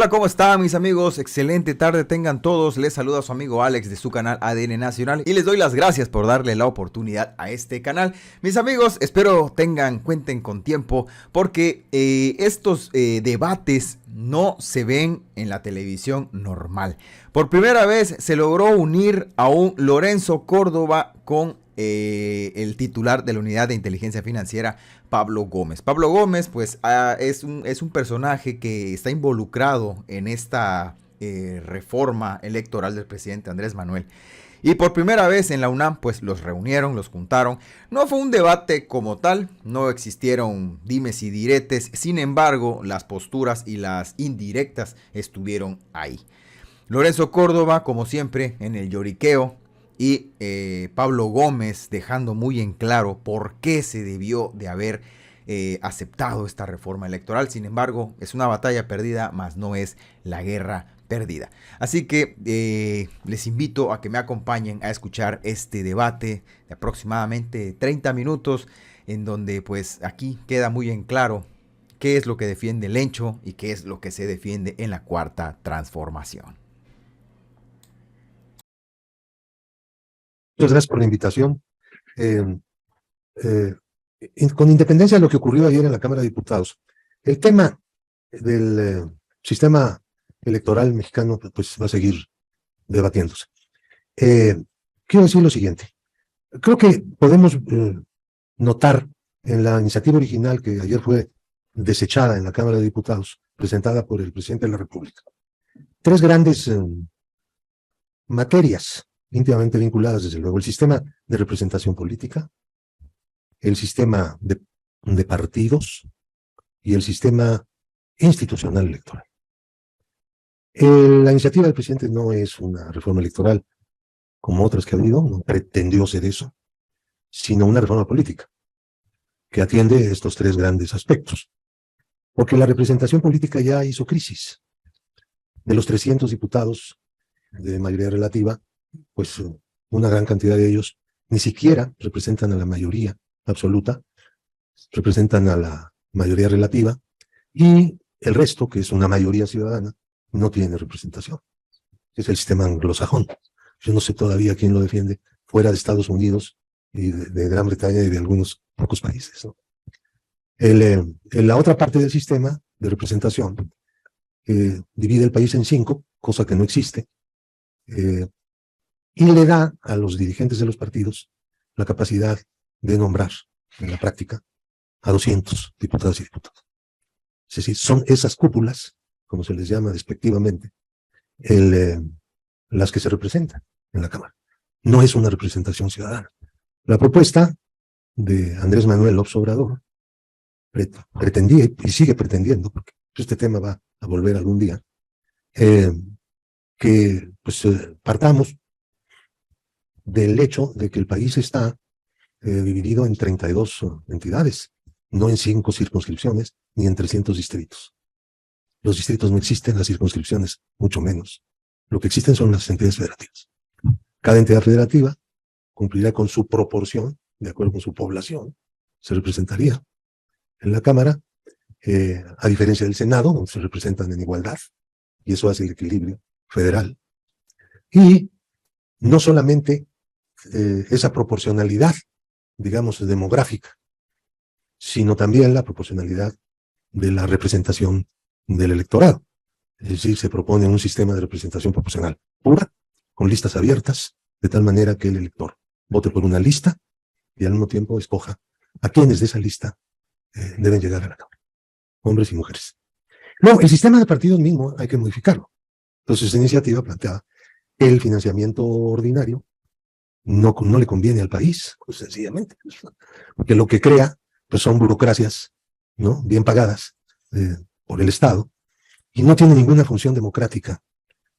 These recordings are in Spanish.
Hola, ¿cómo están mis amigos? Excelente tarde tengan todos. Les saluda su amigo Alex de su canal ADN Nacional y les doy las gracias por darle la oportunidad a este canal. Mis amigos, espero cuenten con tiempo porque estos debates no se ven en la televisión normal. Por primera vez se logró unir a un Lorenzo Córdoba con el titular de la Unidad de Inteligencia Financiera, Pablo Gómez. Pablo Gómez, pues, es un personaje que está involucrado en esta reforma electoral del presidente Andrés Manuel. Y por primera vez en la UNAM, pues los reunieron, los juntaron. No fue un debate como tal, no existieron dimes y diretes, sin embargo, las posturas y las indirectas estuvieron ahí. Lorenzo Córdoba, como siempre, en el lloriqueo, y Pablo Gómez dejando muy en claro por qué se debió de haber aceptado esta reforma electoral. Sin embargo, es una batalla perdida, mas no es la guerra perdida. Así que les invito a que me acompañen a escuchar este debate de aproximadamente 30 minutos, en donde pues aquí queda muy en claro qué es lo que defiende Lencho y qué es lo que se defiende en la Cuarta Transformación. Muchas gracias por la invitación. Eh, eh, con independencia de lo que ocurrió ayer en la Cámara de Diputados, el tema del sistema electoral mexicano pues va a seguir debatiéndose. Quiero decir lo siguiente. Creo que podemos notar en la iniciativa original que ayer fue desechada en la Cámara de Diputados, presentada por el presidente de la República, tres grandes materias íntimamente vinculadas, desde luego: el sistema de representación política, el sistema de partidos y el sistema institucional electoral. La iniciativa del presidente no es una reforma electoral como otras que ha habido, no pretendió ser eso, sino una reforma política que atiende estos tres grandes aspectos. Porque la representación política ya hizo crisis. De los 300 diputados de mayoría relativa, pues una gran cantidad de ellos ni siquiera representan a la mayoría absoluta, representan a la mayoría relativa, y el resto, que es una mayoría ciudadana, no tiene representación. Es el sistema anglosajón. Yo no sé todavía quién lo defiende fuera de Estados Unidos y de Gran Bretaña y de algunos pocos países, ¿no? La otra parte del sistema de representación divide el país en 5, cosa que no existe, y le da a los dirigentes de los partidos la capacidad de nombrar en la práctica a 200 diputadas y diputados. Es decir, son esas cúpulas, como se les llama despectivamente, las que se representan en la Cámara. No es una representación ciudadana. La propuesta de Andrés Manuel López Obrador pretendía y sigue pretendiendo, porque este tema va a volver algún día, que pues partamos del hecho de que el país está dividido en 32 entidades, no en 5 circunscripciones ni en 300 distritos. Los distritos no existen, las circunscripciones mucho menos. Lo que existen son las entidades federativas. Cada entidad federativa cumplirá con su proporción, de acuerdo con su población, se representaría en la Cámara, a diferencia del Senado, donde se representan en igualdad, y eso hace el equilibrio federal. Y no solamente esa proporcionalidad, digamos, demográfica, sino también la proporcionalidad de la representación del electorado. Es decir, se propone un sistema de representación proporcional pura, con listas abiertas, de tal manera que el elector vote por una lista y al mismo tiempo escoja a quienes de esa lista deben llegar a la Cámara, hombres y mujeres. No, el sistema de partidos mismo hay que modificarlo. Entonces, esta iniciativa plantea que el financiamiento ordinario no le conviene al país, pues sencillamente, porque lo que crea pues son burocracias, ¿no?, bien pagadas por el Estado, y no tiene ninguna función democrática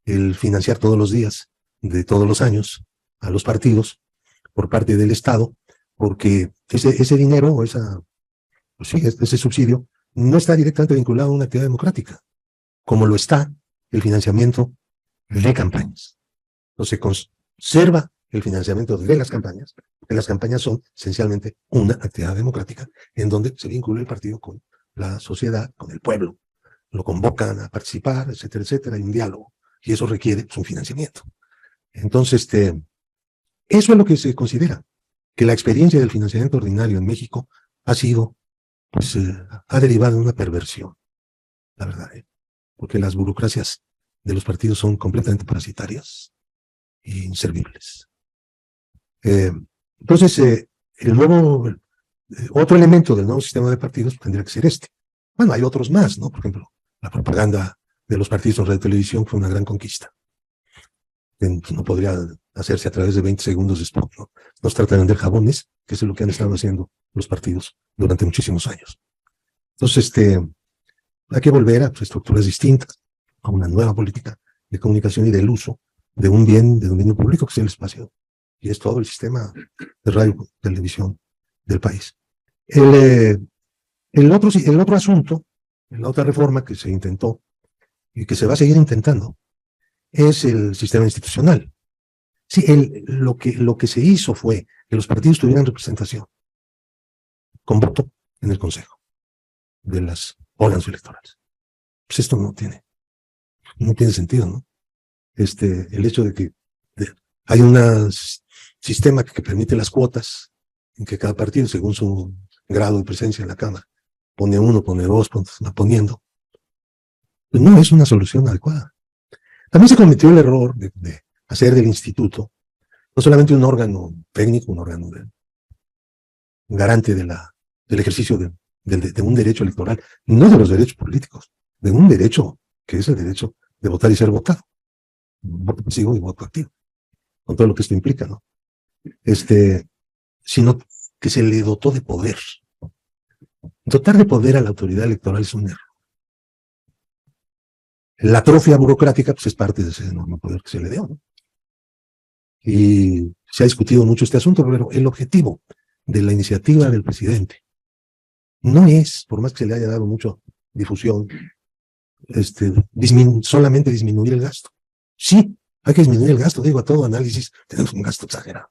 el financiar todos los días de todos los años a los partidos por parte del Estado, porque ese dinero o pues sí, ese subsidio no está directamente vinculado a una actividad democrática, como lo está el financiamiento de campañas. Entonces se conserva el financiamiento de las campañas, porque las campañas son esencialmente una actividad democrática en donde se vincula el partido con la sociedad, con el pueblo, lo convocan a participar, etcétera, etcétera, hay un diálogo, y eso requiere pues, un financiamiento. Entonces, eso es lo que se considera, que la experiencia del financiamiento ordinario en México ha sido, pues, ha derivado en una perversión, la verdad, porque las burocracias de los partidos son completamente parasitarias e inservibles. Entonces, otro elemento del nuevo sistema de partidos tendría que ser este. Bueno, hay otros más, ¿no? Por ejemplo, la propaganda de los partidos en radio y televisión fue una gran conquista. No podría hacerse a través de 20 segundos de spot, ¿no? No se trata de vender jabones, que es lo que han estado haciendo los partidos durante muchísimos años. Entonces, hay que volver a estructuras distintas, a una nueva política de comunicación y del uso de un bien de dominio público que es el espacio. Y es todo el sistema de radio y televisión del país. El otro asunto, la otra reforma que se intentó y que se va a seguir intentando, es el sistema institucional. Sí, lo que se hizo fue que los partidos tuvieran representación con voto en el Consejo de las órganos electorales. Pues esto no tiene sentido, ¿no? El hecho de que hay un sistema que permite las cuotas, en que cada partido, según su grado de presencia en la Cámara, pone uno, pone dos, va poniendo, pues no es una solución adecuada. También se cometió el error de hacer del instituto no solamente un órgano técnico, un órgano garante del ejercicio de un derecho electoral, no de los derechos políticos, de un derecho que es el derecho de votar y ser votado. Voto pasivo y voto activo, con todo lo que esto implica, ¿no? Sino que se le dotó de poder. Dotar de poder a la autoridad electoral es un error. La atrofia burocrática, pues, es parte de ese enorme poder que se le dio, ¿no? Y se ha discutido mucho este asunto, pero el objetivo de la iniciativa del presidente no es, por más que se le haya dado mucha difusión, solamente disminuir el gasto. Sí, hay que disminuir el gasto, digo, a todo análisis tenemos un gasto exagerado.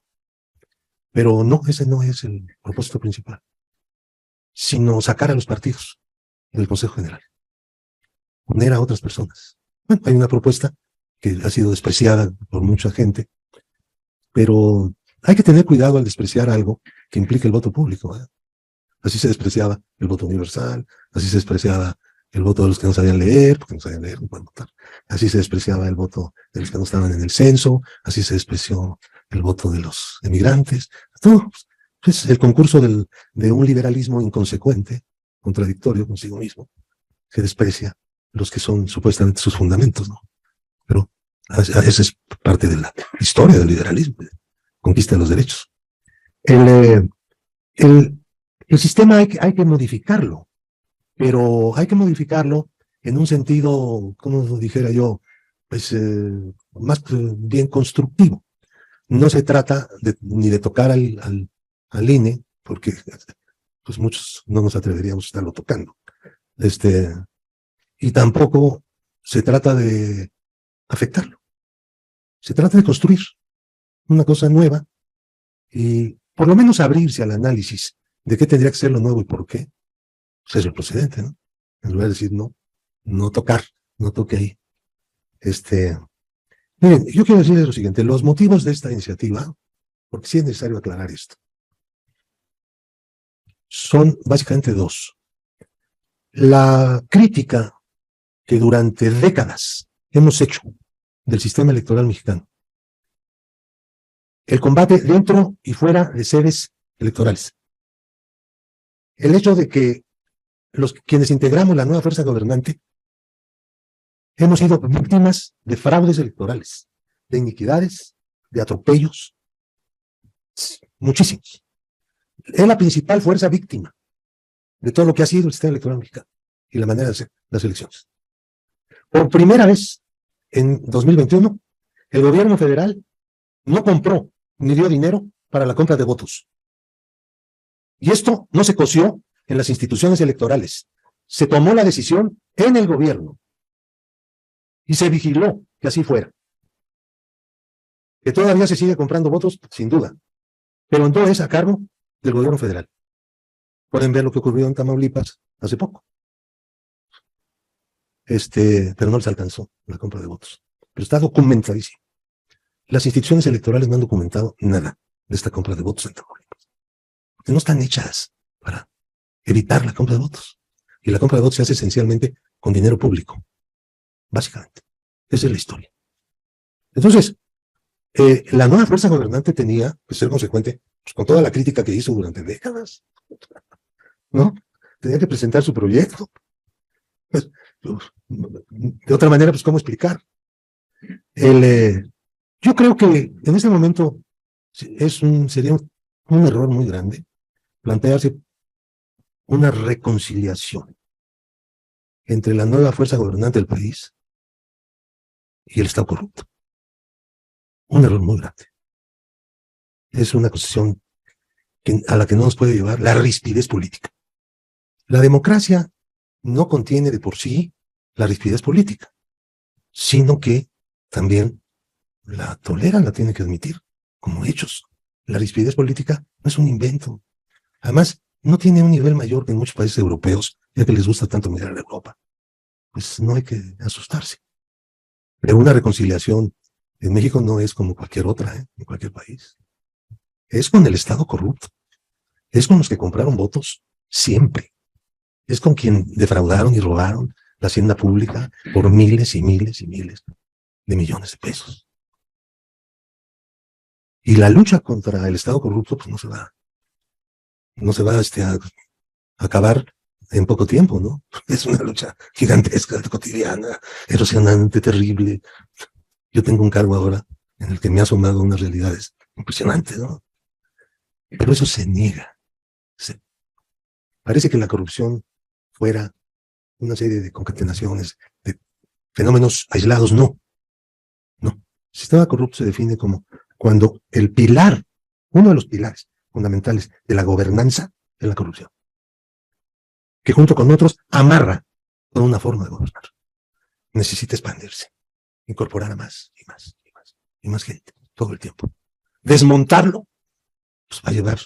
Pero no, ese no es el propósito principal, sino sacar a los partidos del Consejo General, poner a otras personas. Bueno, hay una propuesta que ha sido despreciada por mucha gente, pero hay que tener cuidado al despreciar algo que implique el voto público, ¿eh? Así se despreciaba el voto universal, así se despreciaba el voto de los que no sabían leer, porque no sabían leer, no pueden votar. Así se despreciaba el voto de los que no estaban en el censo, así se despreció el voto de los emigrantes. Todo, pues, el concurso de un liberalismo inconsecuente, contradictorio consigo mismo, que desprecia los que son supuestamente sus fundamentos, ¿no? Pero esa es parte de la historia del liberalismo, de conquista de los derechos. El sistema hay que modificarlo, pero hay que modificarlo en un sentido, como dijera yo, pues más bien constructivo. No se trata ni de tocar al INE, porque pues muchos no nos atreveríamos a estarlo tocando. Y tampoco se trata de afectarlo. Se trata de construir una cosa nueva y por lo menos abrirse al análisis de qué tendría que ser lo nuevo y por qué. Pues es el procedente, ¿no? En lugar de decir no tocar, no toque ahí. Miren, yo quiero decirles lo siguiente, los motivos de esta iniciativa, porque sí es necesario aclarar esto, son básicamente dos. La crítica que durante décadas hemos hecho del sistema electoral mexicano, el combate dentro y fuera de sedes electorales, el hecho de que quienes integramos la nueva fuerza gobernante hemos sido víctimas de fraudes electorales, de iniquidades, de atropellos, muchísimos. Es la principal fuerza víctima de todo lo que ha sido el sistema electoral mexicano y la manera de hacer las elecciones. Por primera vez en 2021, el gobierno federal no compró ni dio dinero para la compra de votos. Y esto no se coció en las instituciones electorales. Se tomó la decisión en el gobierno y se vigiló que así fuera. Que todavía se sigue comprando votos, sin duda, pero todo es a cargo del gobierno federal. Pueden ver lo que ocurrió en Tamaulipas hace poco. pero no les alcanzó la compra de votos. Pero está documentadísimo. Las instituciones electorales no han documentado nada de esta compra de votos en Tamaulipas. Porque no están hechas para evitar la compra de votos. Y la compra de votos se hace esencialmente con dinero público, básicamente. Esa es la historia. Entonces, la nueva fuerza gobernante tenía que ser consecuente pues, con toda la crítica que hizo durante décadas, ¿no? Tenía que presentar su proyecto. Pues, de otra manera, pues, ¿cómo explicar? Yo creo que en ese momento sería un error muy grande plantearse una reconciliación entre la nueva fuerza gobernante del país y el Estado corrupto. Un error muy grande. Es una cuestión a la que no nos puede llevar la rispidez política. La democracia no contiene de por sí la rispidez política, sino que también la tolera, la tiene que admitir como hechos. La rispidez política no es un invento. Además, no tiene un nivel mayor que en muchos países europeos, ya que les gusta tanto mirar a Europa. Pues no hay que asustarse. Pero una reconciliación en México no es como cualquier otra, en cualquier país. Es con el Estado corrupto. Es con los que compraron votos siempre. Es con quien defraudaron y robaron la hacienda pública por miles y miles y miles de millones de pesos. Y la lucha contra el Estado corrupto pues no se va a acabar en poco tiempo, ¿no? Es una lucha gigantesca, cotidiana, erosionante, terrible. Yo tengo un cargo ahora en el que me ha asomado unas realidades impresionantes, ¿no? Pero eso se niega. Parece que la corrupción fuera una serie de concatenaciones, de fenómenos aislados. No. El sistema corrupto se define como cuando uno de los pilares fundamentales de la gobernanza es la corrupción, que junto con otros amarra toda una forma de gobernar. Necesita expandirse, incorporar a más y más y más y más gente todo el tiempo. Desmontarlo pues va a llevar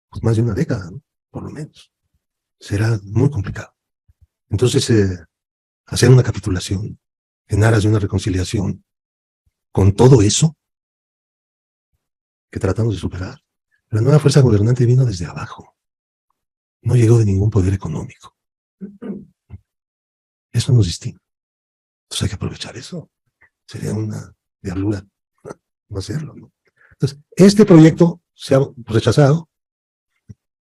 pues, más de una década, ¿no? Por lo menos. Será muy complicado. Entonces, hacer una capitulación en aras de una reconciliación con todo eso que tratamos de superar. La nueva fuerza gobernante vino desde abajo. No llegó de ningún poder económico. Eso nos distingue. Entonces hay que aprovechar eso. Sería una diablura no hacerlo, ¿no? Entonces, este proyecto se ha rechazado,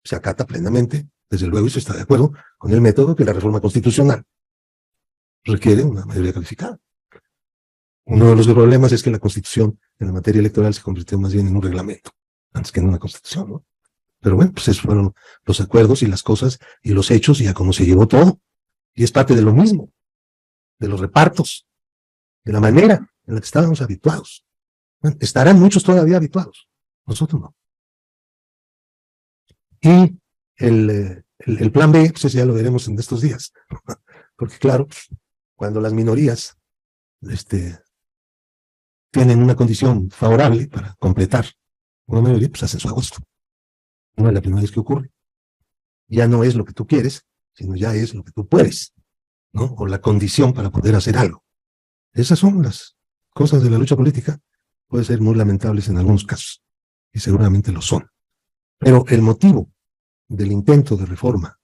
se acata plenamente, desde luego, y se está de acuerdo con el método que la reforma constitucional requiere una mayoría calificada. Uno de los problemas es que la Constitución en la materia electoral se convirtió más bien en un reglamento, antes que en una Constitución, ¿no? Pero bueno, pues esos fueron los acuerdos y las cosas y los hechos y a cómo se llevó todo. Y es parte de lo mismo, de los repartos, de la manera en la que estábamos habituados. Bueno, estarán muchos todavía habituados, nosotros no. Y el plan B, pues ese ya lo veremos en estos días. Porque claro, cuando las minorías tienen una condición favorable para completar una mayoría, pues hacen su agosto. No es la primera vez que ocurre. Ya no es lo que tú quieres, sino ya es lo que tú puedes, ¿no? O la condición para poder hacer algo. Esas son las cosas de la lucha política. Pueden ser muy lamentables en algunos casos, y seguramente lo son. Pero el motivo del intento de reforma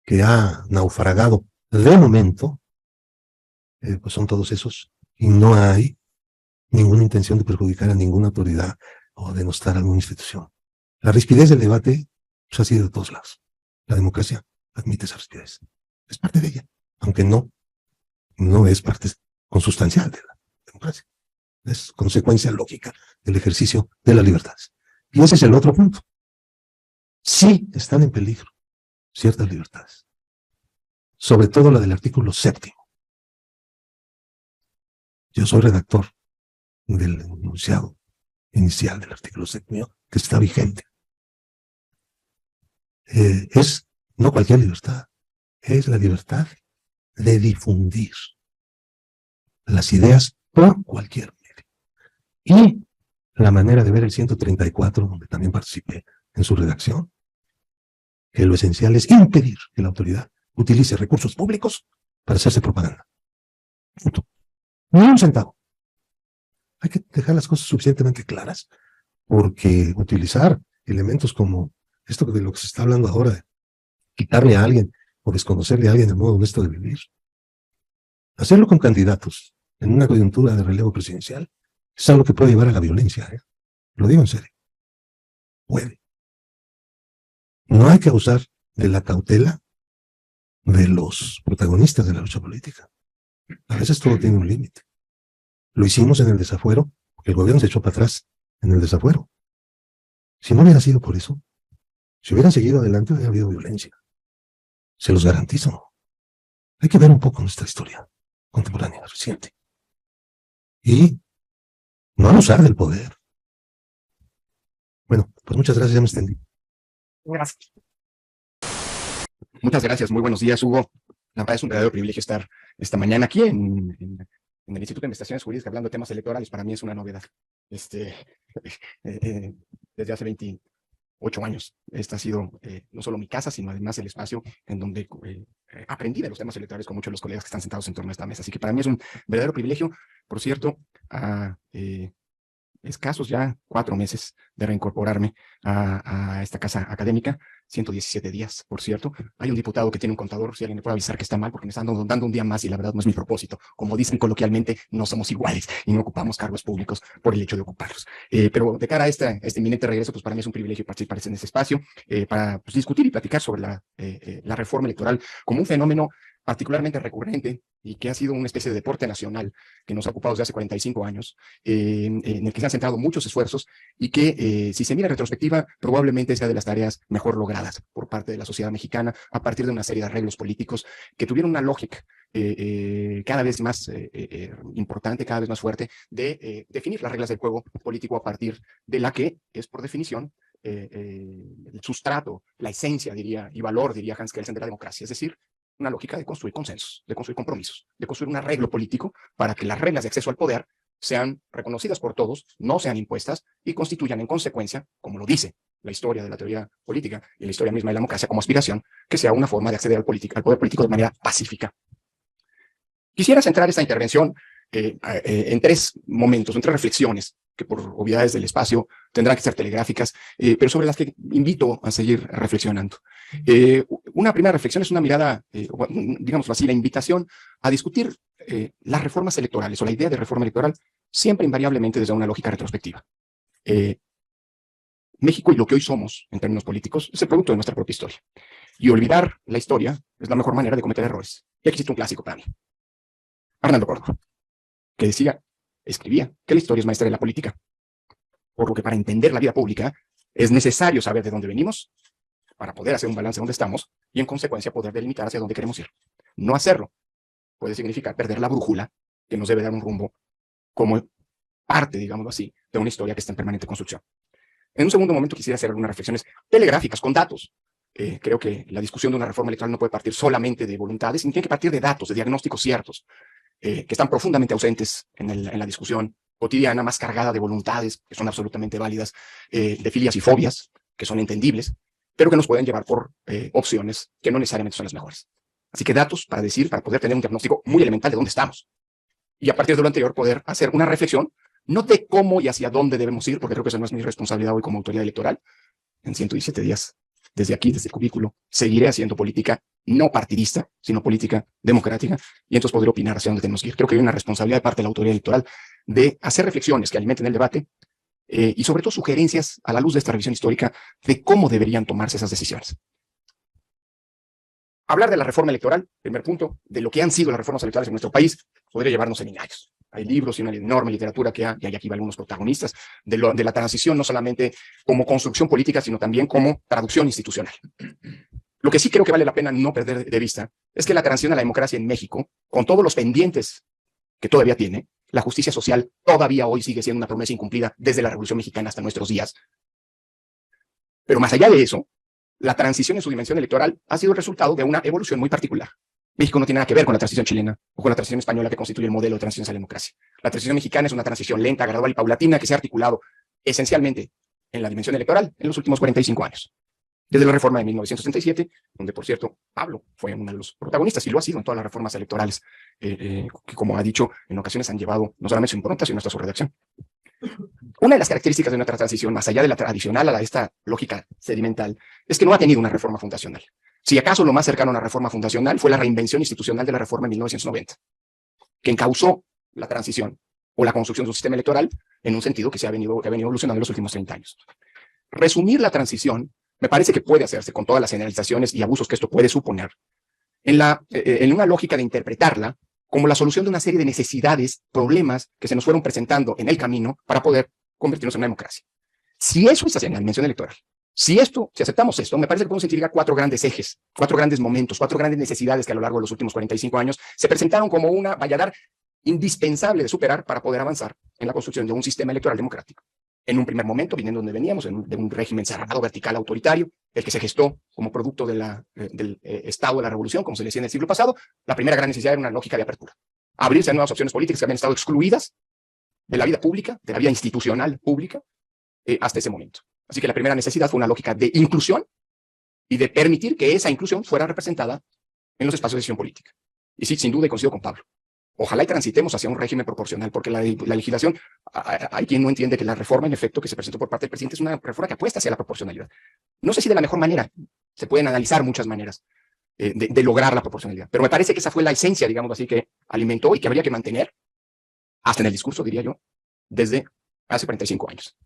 que ha naufragado de momento, pues son todos esos, y no hay ninguna intención de perjudicar a ninguna autoridad o denostar a alguna institución. La rispidez del debate pues, ha sido de todos lados. La democracia admite esa rispidez. Es parte de ella, aunque no es parte consustancial de la democracia. Es consecuencia lógica del ejercicio de las libertades. Y ese es el otro punto. Sí están en peligro ciertas libertades, sobre todo la del artículo 7. Yo soy redactor del enunciado inicial del artículo 7, que está vigente. Es no cualquier libertad, es la libertad de difundir las ideas por cualquier medio. Y la manera de ver el 134, donde también participé en su redacción, que lo esencial es impedir que la autoridad utilice recursos públicos para hacerse propaganda. Punto. Ni un centavo. Hay que dejar las cosas suficientemente claras, porque utilizar elementos como esto de lo que se está hablando ahora, de quitarle a alguien o desconocerle a alguien el modo honesto de vivir, hacerlo con candidatos en una coyuntura de relevo presidencial, es algo que puede llevar a la violencia. Lo digo en serio. Puede. No hay que abusar de la cautela de los protagonistas de la lucha política. A veces todo tiene un límite. Lo hicimos en el desafuero, porque el gobierno se echó para atrás en el desafuero. Si no hubiera sido por eso, si hubieran seguido adelante, hubiera habido violencia. Se los garantizo. Hay que ver un poco nuestra historia contemporánea, reciente. Y no abusar del poder. Bueno, pues muchas gracias, ya me extendí. Gracias. Muchas gracias, muy buenos días, Hugo. La verdad es un verdadero privilegio estar esta mañana aquí en el Instituto de Investigaciones Jurídicas hablando de temas electorales. Para mí es una novedad. Desde hace 28 años, esta ha sido no solo mi casa, sino además el espacio en donde aprendí de los temas electorales con muchos de los colegas que están sentados en torno a esta mesa. Así que para mí es un verdadero privilegio. Por cierto, escasos ya 4 meses de reincorporarme a esta casa académica, 117 días, por cierto. Hay un diputado que tiene un contador, si alguien me puede avisar que está mal, porque me están dando un día más y la verdad no es mi propósito. Como dicen coloquialmente, no somos iguales y no ocupamos cargos públicos por el hecho de ocuparlos. Pero de cara a este inminente regreso, pues para mí es un privilegio participar en este espacio para pues, discutir y platicar sobre la reforma electoral como un fenómeno particularmente recurrente y que ha sido una especie de deporte nacional que nos ha ocupado desde hace 45 años, en el que se han centrado muchos esfuerzos y que, si se mira en retrospectiva, probablemente sea de las tareas mejor logradas por parte de la sociedad mexicana a partir de una serie de arreglos políticos que tuvieron una lógica cada vez más importante, cada vez más fuerte, de definir las reglas del juego político a partir de la que es, por definición, el sustrato, la esencia, diría, y valor, diría Hans Kelsen, de la democracia, es decir, una lógica de construir consensos, de construir compromisos, de construir un arreglo político para que las reglas de acceso al poder sean reconocidas por todos, no sean impuestas y constituyan en consecuencia, como lo dice la historia de la teoría política y la historia misma de la democracia como aspiración, que sea una forma de acceder al poder político de manera pacífica. Quisiera centrar esta intervención en 3 momentos, en 3 reflexiones, que por obviedades del espacio tendrán que ser telegráficas, pero sobre las que invito a seguir reflexionando. Una primera reflexión es una mirada, digamos así, la invitación a discutir las reformas electorales o la idea de reforma electoral siempre invariablemente desde una lógica retrospectiva. México y lo que hoy somos en términos políticos es el producto de nuestra propia historia. Y olvidar la historia es la mejor manera de cometer errores. Y aquí existe un clásico para mí. Arnaldo Córdoba, que escribía que la historia es maestra de la política. Por lo que para entender la vida pública es necesario saber de dónde venimos para poder hacer un balance de dónde estamos y en consecuencia poder delimitar hacia dónde queremos ir. No hacerlo puede significar perder la brújula que nos debe dar un rumbo como parte, digámoslo así, de una historia que está en permanente construcción. En un segundo momento quisiera hacer algunas reflexiones telegráficas con datos. Creo que la discusión de una reforma electoral no puede partir solamente de voluntades, sino tiene que partir de datos, de diagnósticos ciertos, que están profundamente ausentes en la discusión cotidiana, más cargada de voluntades que son absolutamente válidas, de filias y fobias que son entendibles, pero que nos pueden llevar por opciones que no necesariamente son las mejores. Así que datos para poder tener un diagnóstico muy elemental de dónde estamos. Y a partir de lo anterior poder hacer una reflexión, no de cómo y hacia dónde debemos ir, porque creo que eso no es mi responsabilidad hoy como autoridad electoral. En 117 días, desde aquí, desde el cubículo, seguiré haciendo política no partidista, sino política democrática, y entonces poder opinar hacia dónde tenemos que ir. Creo que hay una responsabilidad de parte de la autoridad electoral de hacer reflexiones que alimenten el debate y sobre todo sugerencias a la luz de esta revisión histórica de cómo deberían tomarse esas decisiones. Hablar de la reforma electoral, primer punto, de lo que han sido las reformas electorales en nuestro país, podría llevarnos seminarios. Hay libros y una enorme literatura y hay aquí algunos protagonistas de la transición, no solamente como construcción política, sino también como traducción institucional. Lo que sí creo que vale la pena no perder de vista es que la transición a la democracia en México, con todos los pendientes que todavía tiene, la justicia social todavía hoy sigue siendo una promesa incumplida desde la Revolución Mexicana hasta nuestros días. Pero más allá de eso, la transición en su dimensión electoral ha sido el resultado de una evolución muy particular. México no tiene nada que ver con la transición chilena o con la transición española que constituye el modelo de transición a la democracia. La transición mexicana es una transición lenta, gradual y paulatina que se ha articulado esencialmente en la dimensión electoral en los últimos 45 años. Desde la reforma de 1937, donde, por cierto, Pablo fue uno de los protagonistas y lo ha sido en todas las reformas electorales, que, como ha dicho, en ocasiones han llevado no solamente su impronta, sino hasta su redacción. Una de las características de nuestra transición, más allá de la tradicional a esta lógica sedimental, es que no ha tenido una reforma fundacional. Si acaso lo más cercano a una reforma fundacional fue la reinvención institucional de la reforma en 1990, que encauzó la transición o la construcción de un sistema electoral en un sentido que ha venido evolucionando en los últimos 30 años. Resumir la transición me parece que puede hacerse con todas las generalizaciones y abusos que esto puede suponer, en una lógica de interpretarla como la solución de una serie de necesidades, problemas que se nos fueron presentando en el camino para poder convertirnos en una democracia. Si eso es así en la dimensión electoral, si aceptamos esto, me parece que podemos identificar 4 grandes ejes, 4 grandes momentos, 4 grandes necesidades que a lo largo de los últimos 45 años se presentaron como una valladar indispensable de superar para poder avanzar en la construcción de un sistema electoral democrático. En un primer momento, viniendo donde veníamos, de un régimen cerrado, vertical, autoritario, el que se gestó como producto del estado de la revolución, como se le decía en el siglo pasado, la primera gran necesidad era una lógica de apertura. Abrirse a nuevas opciones políticas que habían estado excluidas de la vida pública, de la vida institucional pública, hasta ese momento. Así que la primera necesidad fue una lógica de inclusión y de permitir que esa inclusión fuera representada en los espacios de decisión política. Y sí, sin duda, y coincido con Pablo. Ojalá y transitemos hacia un régimen proporcional, porque la legislación, hay quien no entiende que la reforma, en efecto, que se presentó por parte del presidente es una reforma que apuesta hacia la proporcionalidad. No sé si de la mejor manera, se pueden analizar muchas maneras de lograr la proporcionalidad, pero me parece que esa fue la esencia, digamos así, que alimentó y que habría que mantener, hasta en el discurso, diría yo, desde hace 45 años.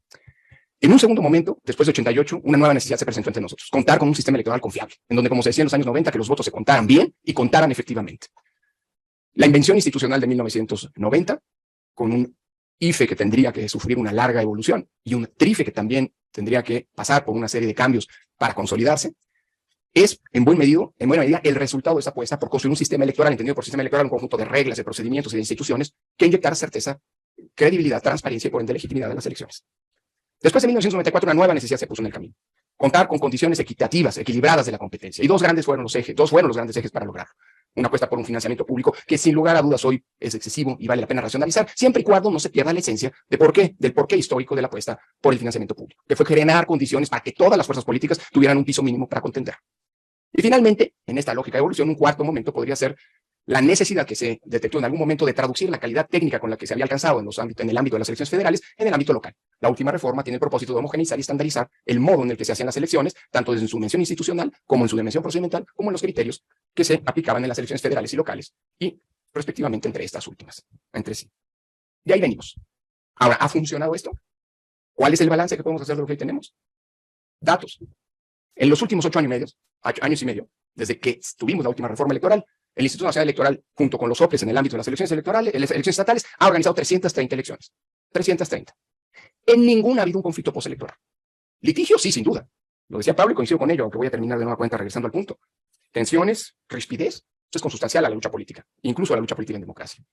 En un segundo momento, después de 88, una nueva necesidad se presentó entre nosotros, contar con un sistema electoral confiable, en donde, como se decía en los años 90, que los votos se contaran bien y contaran efectivamente. La invención institucional de 1990, con un IFE que tendría que sufrir una larga evolución y un TRIFE que también tendría que pasar por una serie de cambios para consolidarse, es en buena medida el resultado de esa apuesta por construir un sistema electoral, entendido por sistema electoral un conjunto de reglas, de procedimientos y de instituciones que inyectara certeza, credibilidad, transparencia y por ende legitimidad de las elecciones. Después de 1994, una nueva necesidad se puso en el camino: contar con condiciones equitativas, equilibradas de la competencia. Y dos fueron los grandes ejes para lograrlo. Una apuesta por un financiamiento público que sin lugar a dudas hoy es excesivo y vale la pena racionalizar, siempre y cuando no se pierda la esencia del porqué histórico de la apuesta por el financiamiento público, que fue generar condiciones para que todas las fuerzas políticas tuvieran un piso mínimo para contender. Y finalmente, en esta lógica de evolución, un cuarto momento podría ser la necesidad que se detectó en algún momento de traducir la calidad técnica con la que se había alcanzado en el ámbito de las elecciones federales en el ámbito local. La última reforma tiene el propósito de homogeneizar y estandarizar el modo en el que se hacían las elecciones, tanto desde su dimensión institucional como en su dimensión procedimental, como en los criterios que se aplicaban en las elecciones federales y locales, y respectivamente entre estas últimas, entre sí. De ahí venimos. Ahora, ¿ha funcionado esto? ¿Cuál es el balance que podemos hacer de lo que hoy tenemos? Datos. En los últimos 8 años y medio, desde que tuvimos la última reforma electoral, el Instituto Nacional Electoral, junto con los OPLES en el ámbito de las elecciones electorales, las elecciones estatales, ha organizado 330 elecciones. 330. En ninguna ha habido un conflicto postelectoral. Litigio, sí, sin duda. Lo decía Pablo y coincido con ello, aunque voy a terminar de nueva cuenta regresando al punto. Tensiones, rispidez, esto es consustancial a la lucha política, incluso a la lucha política en democracia.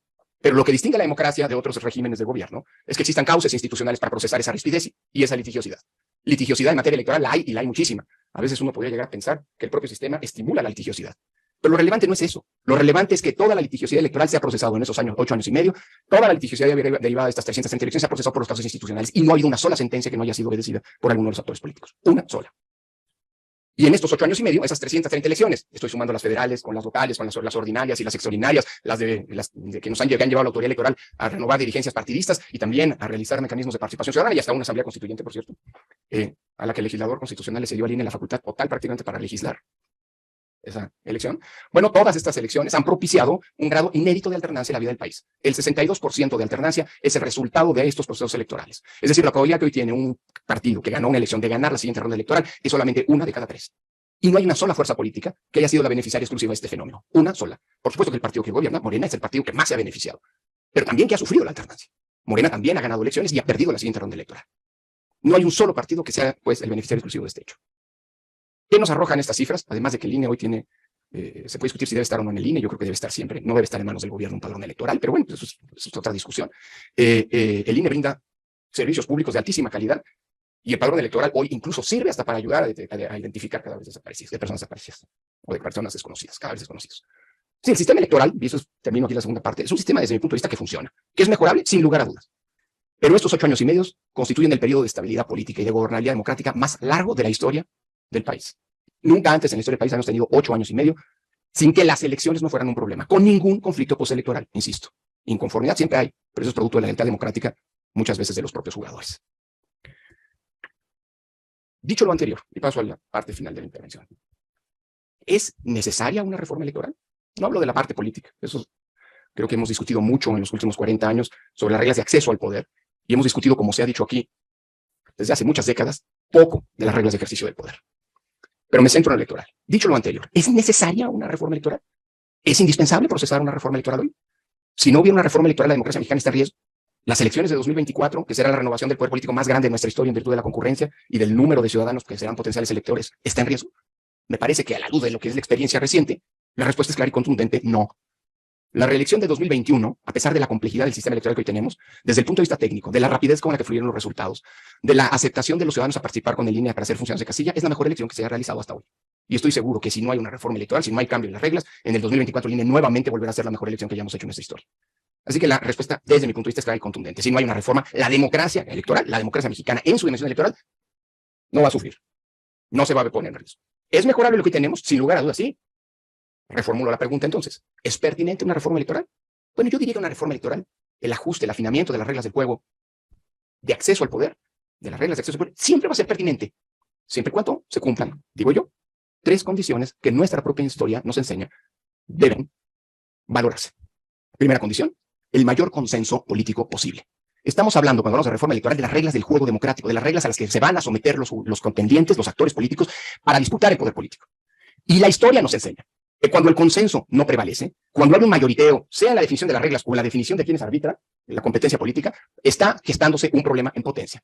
Pero lo que distingue a la democracia de otros regímenes de gobierno es que existan causas institucionales para procesar esa rispidez y esa litigiosidad. Litigiosidad en materia electoral la hay y la hay muchísima. A veces uno podría llegar a pensar que el propio sistema estimula la litigiosidad. Pero lo relevante no es eso. Lo relevante es que toda la litigiosidad electoral se ha procesado en esos 8 años y medio. Toda la litigiosidad derivada de estas 330 elecciones se ha procesado por los casos institucionales y no ha habido una sola sentencia que no haya sido obedecida por alguno de los actores políticos. Una sola. Y en estos 8 años y medio, esas 330 elecciones, estoy sumando las federales, con las locales, con las ordinarias y las extraordinarias, las que nos han llevado a la autoridad electoral a renovar dirigencias partidistas y también a realizar mecanismos de participación ciudadana y hasta una asamblea constituyente, por cierto, a la que el legislador constitucional le cedió al INE la facultad total prácticamente para legislar esa elección. Bueno, todas estas elecciones han propiciado un grado inédito de alternancia en la vida del país. El 62% de alternancia es el resultado de estos procesos electorales. Es decir, la probabilidad que hoy tiene un partido que ganó una elección de ganar la siguiente ronda electoral es solamente 1 de cada 3. Y no hay una sola fuerza política que haya sido la beneficiaria exclusiva de este fenómeno. Una sola. Por supuesto que el partido que gobierna, Morena, es el partido que más se ha beneficiado, pero también que ha sufrido la alternancia. Morena también ha ganado elecciones y ha perdido la siguiente ronda electoral. No hay un solo partido que sea, pues, el beneficiario exclusivo de este hecho. ¿Qué nos arrojan estas cifras? Además de que el INE hoy tiene, se puede discutir si debe estar o no en el INE, yo creo que debe estar siempre, no debe estar en manos del gobierno un padrón electoral, pero bueno, eso es otra discusión. El INE brinda servicios públicos de altísima calidad y el padrón electoral hoy incluso sirve hasta para ayudar a identificar cada vez desaparecidas, de personas desaparecidas o de personas desconocidas, cada vez desconocidos. Sí, el sistema electoral, y eso termino aquí la segunda parte, es un sistema desde mi punto de vista que funciona, que es mejorable sin lugar a dudas. Pero estos 8 años y medio constituyen el periodo de estabilidad política y de gobernabilidad democrática más largo de la historia del país. Nunca antes en la historia del país habíamos tenido 8 años y medio sin que las elecciones no fueran un problema, con ningún conflicto postelectoral, insisto. Inconformidad siempre hay, pero eso es producto de la lealtad democrática, muchas veces de los propios jugadores. Dicho lo anterior, y paso a la parte final de la intervención. ¿Es necesaria una reforma electoral? No hablo de la parte política, eso creo que hemos discutido mucho en los últimos 40 años sobre las reglas de acceso al poder, y hemos discutido, como se ha dicho aquí, desde hace muchas décadas, poco de las reglas de ejercicio del poder. Pero me centro en lo electoral. Dicho lo anterior, ¿es necesaria una reforma electoral? ¿Es indispensable procesar una reforma electoral hoy? Si no hubiera una reforma electoral, la democracia mexicana está en riesgo. Las elecciones de 2024, que será la renovación del poder político más grande de nuestra historia en virtud de la concurrencia y del número de ciudadanos que serán potenciales electores, ¿está en riesgo? Me parece que a la luz de lo que es la experiencia reciente, la respuesta es clara y contundente, no. La reelección de 2021, a pesar de la complejidad del sistema electoral que hoy tenemos, desde el punto de vista técnico, de la rapidez con la que fluyeron los resultados, de la aceptación de los ciudadanos a participar con el INE para hacer funciones de casilla, es la mejor elección que se ha realizado hasta hoy. Y estoy seguro que si no hay una reforma electoral, si no hay cambio en las reglas, en el 2024 el INE nuevamente volverá a ser la mejor elección que hayamos hecho en nuestra historia. Así que la respuesta, desde mi punto de vista, es clara y contundente. Si no hay una reforma, la democracia electoral, la democracia mexicana en su dimensión electoral, no va a sufrir. No se va a poner en riesgo. ¿Es mejorable lo que tenemos? Sin lugar a dudas, sí. Reformulo la pregunta entonces. ¿Es pertinente una reforma electoral? Bueno, yo diría que una reforma electoral, el ajuste, el afinamiento de las reglas del juego, de acceso al poder, de las reglas de acceso al poder, siempre va a ser pertinente, siempre y cuando se cumplan, digo yo, 3 condiciones que nuestra propia historia nos enseña deben valorarse. Primera condición, el mayor consenso político posible. Estamos hablando, cuando hablamos de reforma electoral, de las reglas del juego democrático, de las reglas a las que se van a someter los contendientes, los actores políticos, para disputar el poder político. Y la historia nos enseña que cuando el consenso no prevalece, cuando hay un mayoriteo, sea en la definición de las reglas o en la definición de quiénes arbitra, en la competencia política, está gestándose un problema en potencia.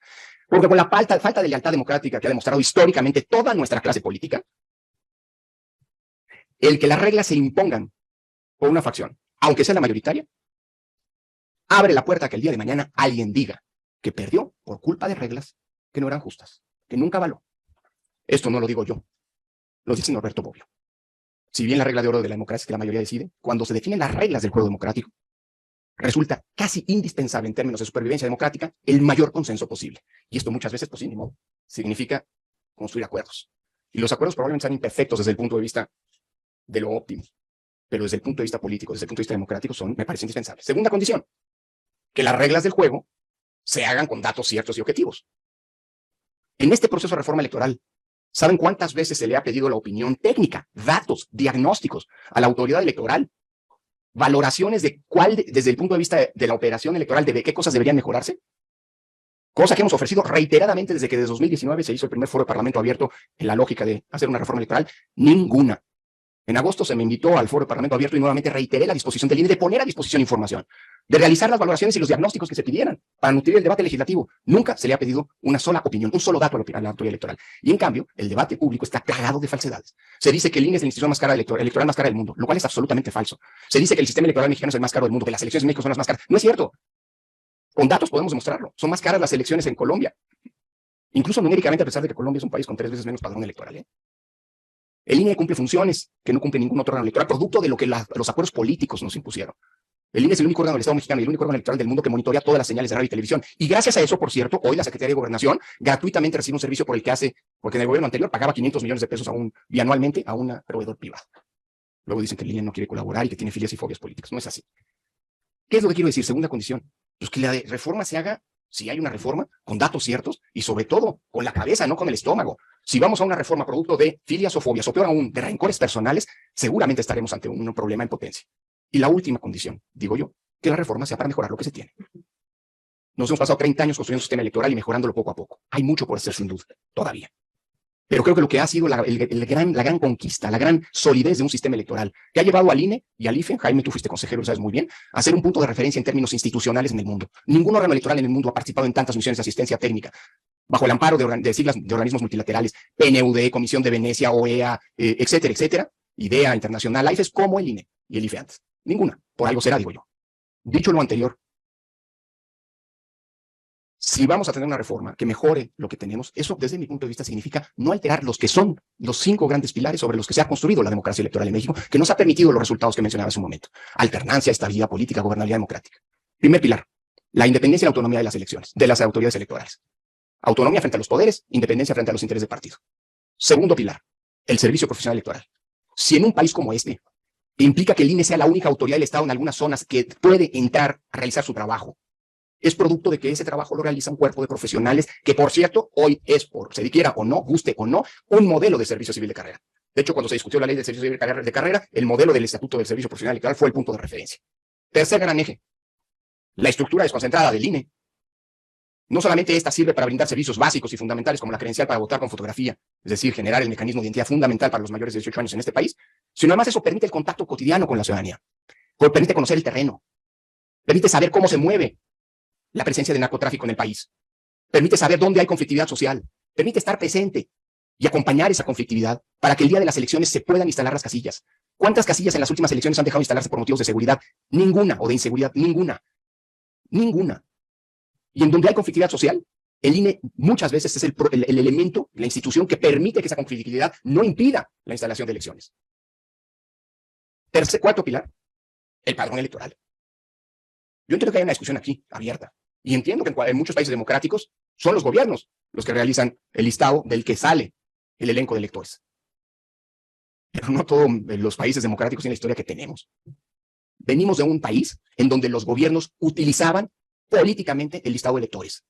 Porque con la falta de lealtad democrática que ha demostrado históricamente toda nuestra clase política, el que las reglas se impongan por una facción, aunque sea la mayoritaria, abre la puerta a que el día de mañana alguien diga que perdió por culpa de reglas que no eran justas, que nunca avaló. Esto no lo digo yo, lo dice Norberto Bobbio. Si bien la regla de oro de la democracia es que la mayoría decide, cuando se definen las reglas del juego democrático, resulta casi indispensable en términos de supervivencia democrática el mayor consenso posible. Y esto muchas veces, pues sí, ni modo, significa construir acuerdos. Y los acuerdos probablemente sean imperfectos desde el punto de vista de lo óptimo, pero desde el punto de vista político, desde el punto de vista democrático, me parece indispensable. Segunda condición, que las reglas del juego se hagan con datos ciertos y objetivos. En este proceso de reforma electoral, ¿saben cuántas veces se le ha pedido la opinión técnica, datos, diagnósticos a la autoridad electoral? Valoraciones de desde el punto de vista de la operación electoral, de qué cosas deberían mejorarse. Cosa que hemos ofrecido reiteradamente desde que desde 2019 se hizo el primer foro de Parlamento abierto en la lógica de hacer una reforma electoral. Ninguna. En agosto se me invitó al foro de Parlamento abierto y nuevamente reiteré la disposición del INE de poner a disposición información, de realizar las valoraciones y los diagnósticos que se pidieran para nutrir el debate legislativo. Nunca se le ha pedido una sola opinión, un solo dato a la autoridad electoral. Y en cambio, el debate público está plagado de falsedades. Se dice que el INE es la institución más cara electoral más cara del mundo, lo cual es absolutamente falso. Se dice que el sistema electoral mexicano es el más caro del mundo, que las elecciones en México son las más caras. No es cierto. Con datos podemos demostrarlo. Son más caras las elecciones en Colombia. Incluso numéricamente, a pesar de que Colombia es un país con 3 veces menos padrón electoral. El INE cumple funciones que no cumple ningún otro órgano electoral, producto de lo que los acuerdos políticos nos impusieron. El INE es el único órgano del Estado mexicano y el único órgano electoral del mundo que monitorea todas las señales de radio y televisión. Y gracias a eso, por cierto, hoy la Secretaría de Gobernación gratuitamente recibe un servicio por el que hace, porque en el gobierno anterior pagaba 500 millones de pesos bianualmente a un proveedor privado. Luego dicen que el INE no quiere colaborar y que tiene filias y fobias políticas. No es así. ¿Qué es lo que quiero decir? Segunda condición. Pues que la reforma se haga, si hay una reforma, con datos ciertos y sobre todo con la cabeza, no con el estómago. Si vamos a una reforma producto de filias o fobias, o peor aún, de rencores personales, seguramente estaremos ante un problema en potencia. Y la última condición, digo yo, que la reforma sea para mejorar lo que se tiene. Nos hemos pasado 30 años construyendo un sistema electoral y mejorándolo poco a poco. Hay mucho por hacer, sin duda, todavía. Pero creo que lo que ha sido la gran conquista, la gran solidez de un sistema electoral, que ha llevado al INE y al IFE, Jaime, tú fuiste consejero, lo sabes muy bien, a ser un punto de referencia en términos institucionales en el mundo. Ningún órgano electoral en el mundo ha participado en tantas misiones de asistencia técnica, bajo el amparo de siglas de organismos multilaterales, PNUD, Comisión de Venecia, OEA, etcétera, etcétera, IDEA Internacional, la IFES, como el INE y el IFE antes. Ninguna. Por algo será, digo yo. Dicho lo anterior, si vamos a tener una reforma que mejore lo que tenemos, eso desde mi punto de vista significa no alterar los que son los 5 grandes pilares sobre los que se ha construido la democracia electoral en México, que nos ha permitido los resultados que mencionaba hace un momento. Alternancia, estabilidad política, gobernabilidad democrática. Primer pilar, la independencia y la autonomía de las elecciones, de las autoridades electorales. Autonomía frente a los poderes, independencia frente a los intereses de partido. Segundo pilar, el servicio profesional electoral. Si en un país como este implica que el INE sea la única autoridad del Estado en algunas zonas que puede entrar a realizar su trabajo, es producto de que ese trabajo lo realiza un cuerpo de profesionales que, por cierto, hoy es, por se quiera o no, guste o no, un modelo de servicio civil de carrera. De hecho, cuando se discutió la ley de servicio civil de carrera, el modelo del Estatuto del Servicio Profesional Electoral fue el punto de referencia. Tercer gran eje, la estructura desconcentrada del INE. No solamente esta sirve para brindar servicios básicos y fundamentales como la credencial para votar con fotografía, es decir, generar el mecanismo de identidad fundamental para los mayores de 18 años en este país, sino además eso permite el contacto cotidiano con la ciudadanía, permite conocer el terreno, permite saber cómo se mueve la presencia del narcotráfico en el país, permite saber dónde hay conflictividad social, permite estar presente y acompañar esa conflictividad para que el día de las elecciones se puedan instalar las casillas. ¿Cuántas casillas en las últimas elecciones han dejado de instalarse por motivos de seguridad? Ninguna, o de inseguridad, ninguna. Ninguna. Y en donde hay conflictividad social, el INE muchas veces es el elemento, la institución que permite que esa conflictividad no impida la instalación de elecciones. Cuarto pilar, el padrón electoral. Yo entiendo que hay una discusión aquí, abierta, y entiendo que en muchos países democráticos son los gobiernos los que realizan el listado del que sale el elenco de electores. Pero no todos los países democráticos tienen la historia que tenemos. Venimos de un país en donde los gobiernos utilizaban políticamente el listado de electores.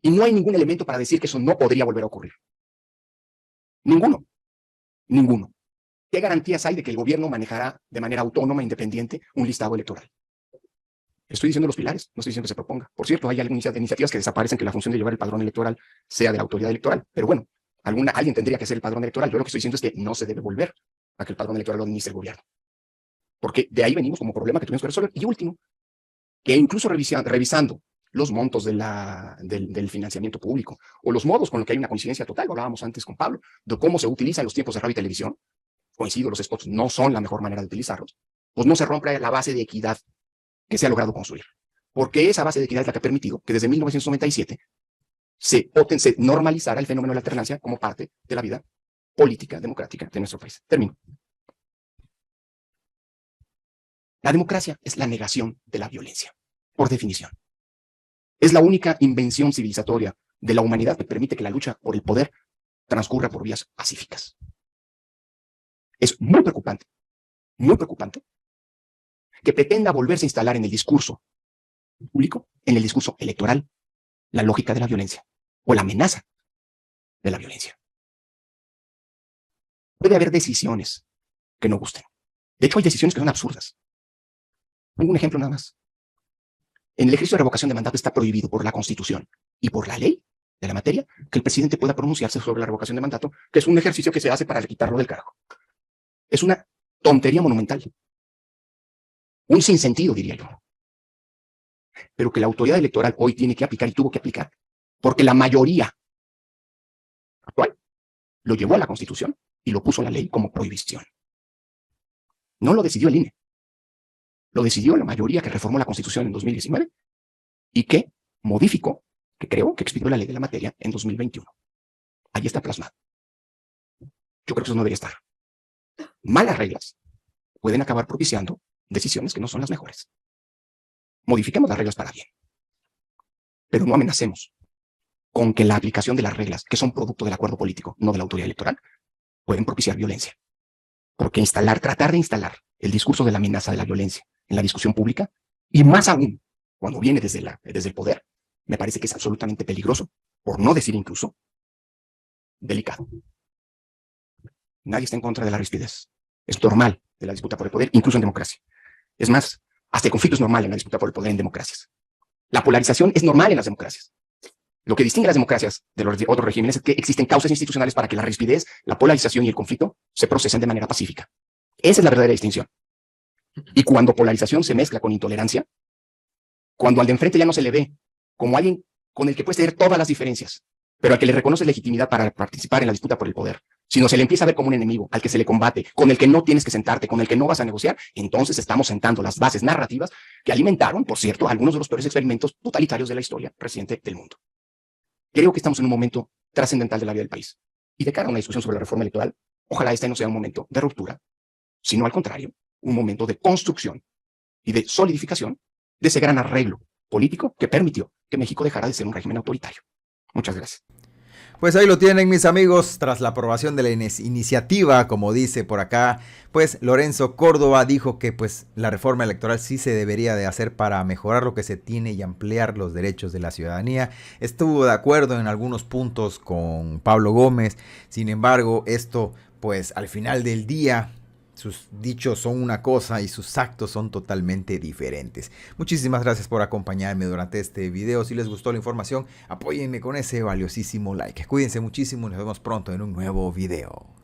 Y no hay ningún elemento para decir que eso no podría volver a ocurrir. Ninguno. Ninguno. ¿Qué garantías hay de que el gobierno manejará de manera autónoma e independiente un listado electoral? Estoy diciendo los pilares, no estoy diciendo que se proponga. Por cierto, hay algunas iniciativas que desaparecen que la función de llevar el padrón electoral sea de la autoridad electoral. Pero bueno, alguien tendría que ser el padrón electoral. Yo lo que estoy diciendo es que no se debe volver a que el padrón electoral lo administre el gobierno. Porque de ahí venimos como problema que tuvimos que resolver. Y último, que incluso revisando los montos del financiamiento público o los modos con los que hay una coincidencia total, lo hablábamos antes con Pablo, de cómo se utilizan los tiempos de radio y televisión, coincido, los spots no son la mejor manera de utilizarlos, pues no se rompe la base de equidad que se ha logrado construir. Porque esa base de equidad es la que ha permitido que desde 1997 se normalizara el fenómeno de la alternancia como parte de la vida política democrática de nuestro país. Termino. La democracia es la negación de la violencia, por definición. Es la única invención civilizatoria de la humanidad que permite que la lucha por el poder transcurra por vías pacíficas. Es muy preocupante que pretenda volverse a instalar en el discurso público, en el discurso electoral, la lógica de la violencia o la amenaza de la violencia. Puede haber decisiones que no gusten. De hecho, hay decisiones que son absurdas. Pongo un ejemplo nada más. En el ejercicio de revocación de mandato está prohibido por la Constitución y por la ley de la materia que el presidente pueda pronunciarse sobre la revocación de mandato, que es un ejercicio que se hace para quitarlo del cargo. Es una tontería monumental. Un sinsentido, diría yo. Pero que la autoridad electoral hoy tiene que aplicar y tuvo que aplicar, porque la mayoría actual lo llevó a la Constitución y lo puso en la ley como prohibición. No lo decidió el INE. Lo decidió la mayoría que reformó la Constitución en 2019 y que modificó, que creó, que expidió la ley de la materia en 2021. Ahí está plasmado. Yo creo que eso no debería estar. Malas reglas pueden acabar propiciando decisiones que no son las mejores. Modifiquemos las reglas para bien, pero no amenacemos con que la aplicación de las reglas, que son producto del acuerdo político, no de la autoridad electoral, pueden propiciar violencia. Porque tratar de instalar el discurso de la amenaza de la violencia en la discusión pública, y más aún cuando viene desde el poder, me parece que es absolutamente peligroso, por no decir incluso delicado. Nadie está en contra de la rispidez. Es normal de la disputa por el poder, incluso en democracia. Es más, hasta el conflicto es normal en la disputa por el poder en democracias. La polarización es normal en las democracias. Lo que distingue a las democracias de los otros regímenes es que existen causas institucionales para que la rispidez, la polarización y el conflicto se procesen de manera pacífica. Esa es la verdadera distinción. Y cuando polarización se mezcla con intolerancia, cuando al de enfrente ya no se le ve como alguien con el que puedes tener todas las diferencias, pero al que le reconoces legitimidad para participar en la disputa por el poder, sino se le empieza a ver como un enemigo, al que se le combate, con el que no tienes que sentarte, con el que no vas a negociar, entonces estamos sentando las bases narrativas que alimentaron, por cierto, algunos de los peores experimentos totalitarios de la historia reciente del mundo. Creo que estamos en un momento trascendental de la vida del país. Y de cara a una discusión sobre la reforma electoral, ojalá este no sea un momento de ruptura, sino al contrario, un momento de construcción y de solidificación de ese gran arreglo político que permitió que México dejara de ser un régimen autoritario. Muchas gracias. Pues ahí lo tienen, mis amigos, tras la aprobación de la iniciativa, como dice por acá, pues Lorenzo Córdoba dijo que pues la reforma electoral sí se debería de hacer para mejorar lo que se tiene y ampliar los derechos de la ciudadanía. Estuvo de acuerdo en algunos puntos con Pablo Gómez, sin embargo, esto pues al final del día sus dichos son una cosa y sus actos son totalmente diferentes. Muchísimas gracias por acompañarme durante este video. Si les gustó la información, apóyenme con ese valiosísimo like. Cuídense muchísimo y nos vemos pronto en un nuevo video.